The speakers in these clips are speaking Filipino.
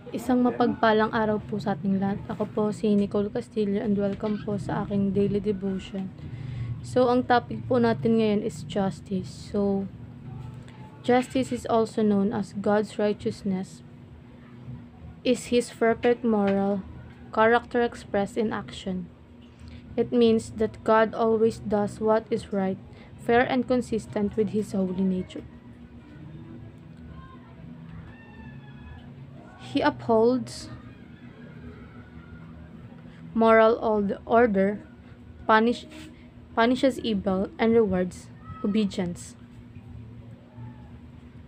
Isang mapagpalang araw po sa ating lahat. Ako po si Nicole Castillo and welcome po sa aking daily devotion. So, ang topic po natin ngayon is justice. So, justice is also known as God's righteousness, is His perfect moral character expressed in action. It means that God always does what is right, fair and consistent with His holy nature. He upholds moral order, punishes evil, and rewards obedience.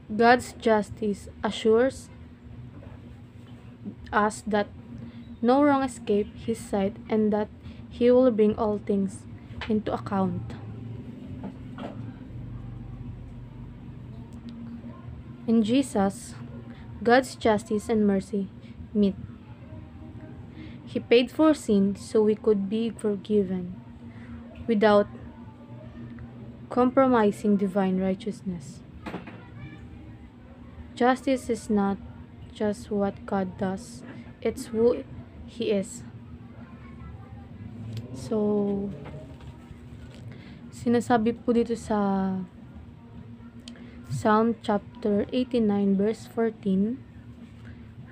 God's justice assures us that no wrong escape His sight and that He will bring all things into account. In Jesus, God's justice and mercy meet. He paid for sin so we could be forgiven without compromising divine righteousness. Justice is not just what God does, it's who He is. So, sinasabi po dito sa Psalm chapter 89 verse 14,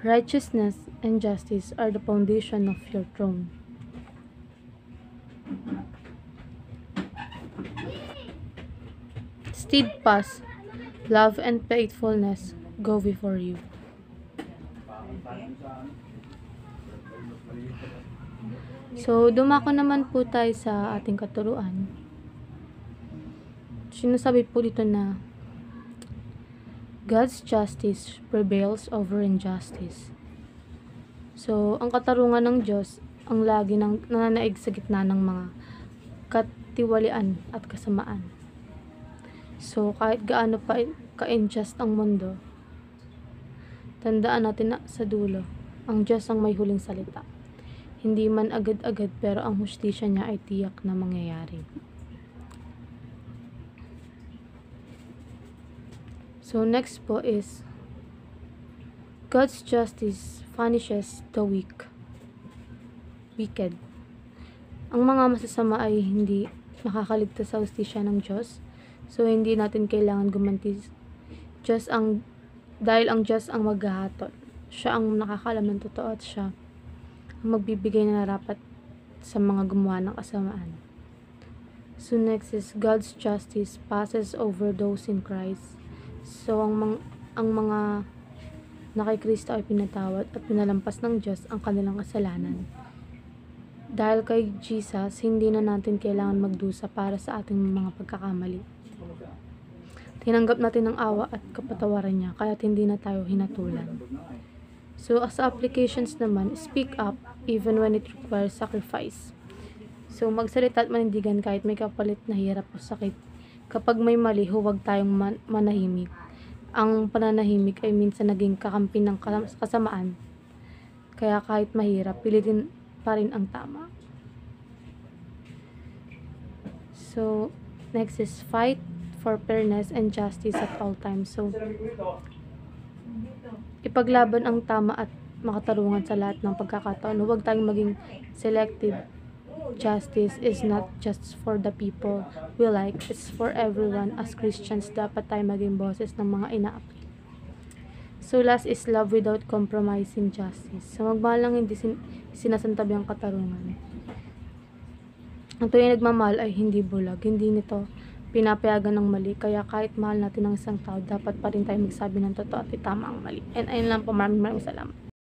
righteousness and justice are the foundation of your throne. Steadfast love and faithfulness go before you. So, dumako naman po tayo sa ating katuruan. Sinasabi po dito na God's justice prevails over injustice. So, ang katarungan ng Diyos ang lagi nananaig sa gitna ng mga katiwalian at kasamaan. So, kahit gaano pa ka-unjust ang mundo, tandaan natin na sa dulo, ang Diyos ang may huling salita. Hindi man agad-agad pero ang hustisya niya ay tiyak na mangyayari. So, next po is God's justice punishes the wicked. Ang mga masasama ay hindi makakaligtas sa hustisya ng Diyos. So, hindi natin kailangan gumanti. Dahil ang Diyos ang maghahatol. Siya ang nakakalam ng totoo at siya ang magbibigay na narapat sa mga gumawa ng kasamaan. So, next is God's justice passes over those in Christ. So, ang mga na kay Kristo ay pinatawad at pinalampas ng Diyos ang kanilang kasalanan. Dahil kay Jesus, hindi na natin kailangan magdusa para sa ating mga pagkakamali. Tinanggap natin ang awa at kapatawaran niya, kaya't hindi na tayo hinatulan. So, as applications naman, speak up even when it requires sacrifice. So, magsalita at manindigan kahit may kapalit na hirap o sakit. Kapag may mali, huwag tayong manahimik. Ang pananahimik ay minsan naging kakampi ng kasamaan. Kaya kahit mahirap, pilitin pa rin ang tama. So, next is fight for fairness and justice at all times. So, ipaglaban ang tama at makatarungan sa lahat ng pagkakataon. Huwag tayong maging selective. Justice is not just for the people we like, it's for everyone. As Christians, dapat tayo maging boses ng mga inaapi. So, last is love without compromising justice. So, magmahal lang hindi sinasantabi ang katarungan. Ang tuwing nagmamahal ay hindi bulag, hindi nito pinapayagan ng mali. Kaya kahit mahal natin ang isang tao, dapat pa rin tayo magsabi ng totoo at itama ang mali. And ayun lang po, maraming salamat.